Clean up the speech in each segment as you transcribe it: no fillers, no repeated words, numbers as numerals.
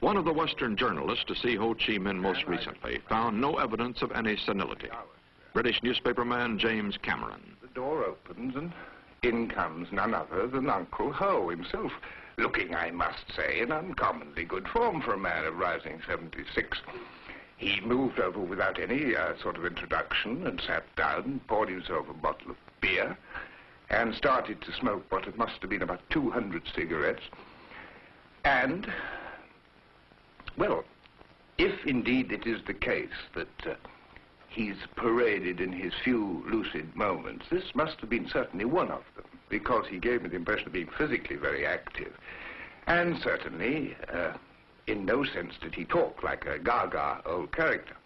One of the Western journalists to see Ho Chi Minh most recently found no evidence of any senility. British newspaperman James Cameron. The door opens and in comes none other than Uncle Ho himself, looking, I must say, in uncommonly good form for a man of rising 76. He moved over without any sort of introduction and sat down, poured himself a bottle of beer, and started to smoke what it must have been about 200 cigarettes. And, well, if indeed it is the case that he's paraded in his few lucid moments, this must have been certainly one of them, because he gave me the impression of being physically very active. And certainly, in no sense did he talk like a gaga old character.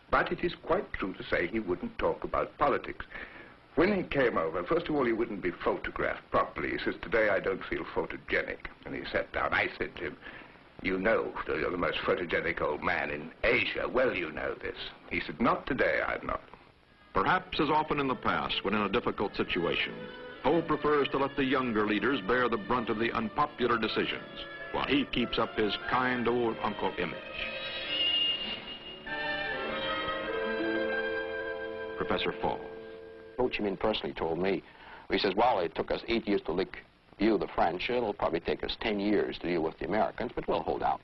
But it is quite true to say he wouldn't talk about politics. When he came over, first of all, he wouldn't be photographed properly. He says, "Today I don't feel photogenic." And he sat down. I said to him, "You know you're the most photogenic old man in Asia. Well, you know this." He said, "Not today, I'm not." Perhaps as often in the past, when in a difficult situation, Ho prefers to let the younger leaders bear the brunt of the unpopular decisions, while he keeps up his kind old uncle image. Professor Fall. Ho Chi Minh personally told me, he says, well, it took us 8 years to view the French. It'll probably take us 10 years to deal with the Americans, but we'll hold out.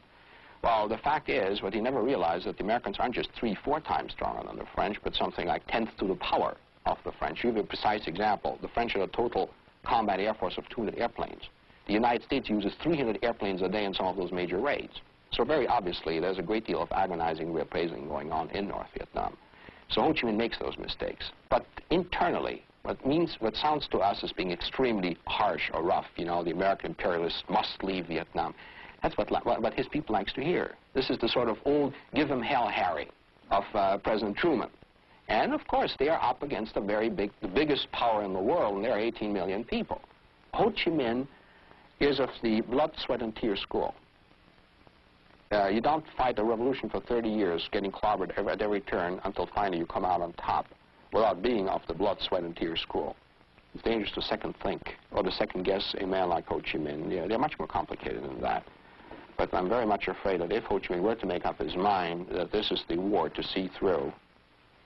Well, the fact is, what he never realized, that the Americans aren't just 3-4 times stronger than the French, but something like 10th to the power of the French. To give you a precise example, the French had a total combat air force of 200 airplanes. The United States uses 300 airplanes a day in some of those major raids. So very obviously, there's a great deal of agonizing reappraising going on in North Vietnam. So Ho Chi Minh makes those mistakes. But internally, what sounds to us as being extremely harsh or rough, you know, the American imperialists must leave Vietnam, that's what his people likes to hear. This is the sort of old give him hell Harry of President Truman. And of course, they are up against the biggest power in the world, and there are 18 million people. Ho Chi Minh is of the blood, sweat, and tears school. You don't fight a revolution for 30 years getting clobbered at every turn until finally you come out on top without being of the blood, sweat, and tears school. It's dangerous to second think or to second guess a man like Ho Chi Minh. Yeah, they're much more complicated than that. But I'm very much afraid that if Ho Chi Minh were to make up his mind that this is the war to see through,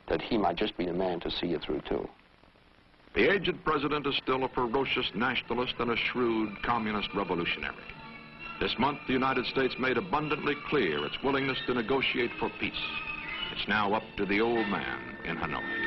that he might just be the man to see it through too. The aged president is still a ferocious nationalist and a shrewd communist revolutionary. This month, the United States made abundantly clear its willingness to negotiate for peace. It's now up to the old man in Hanoi.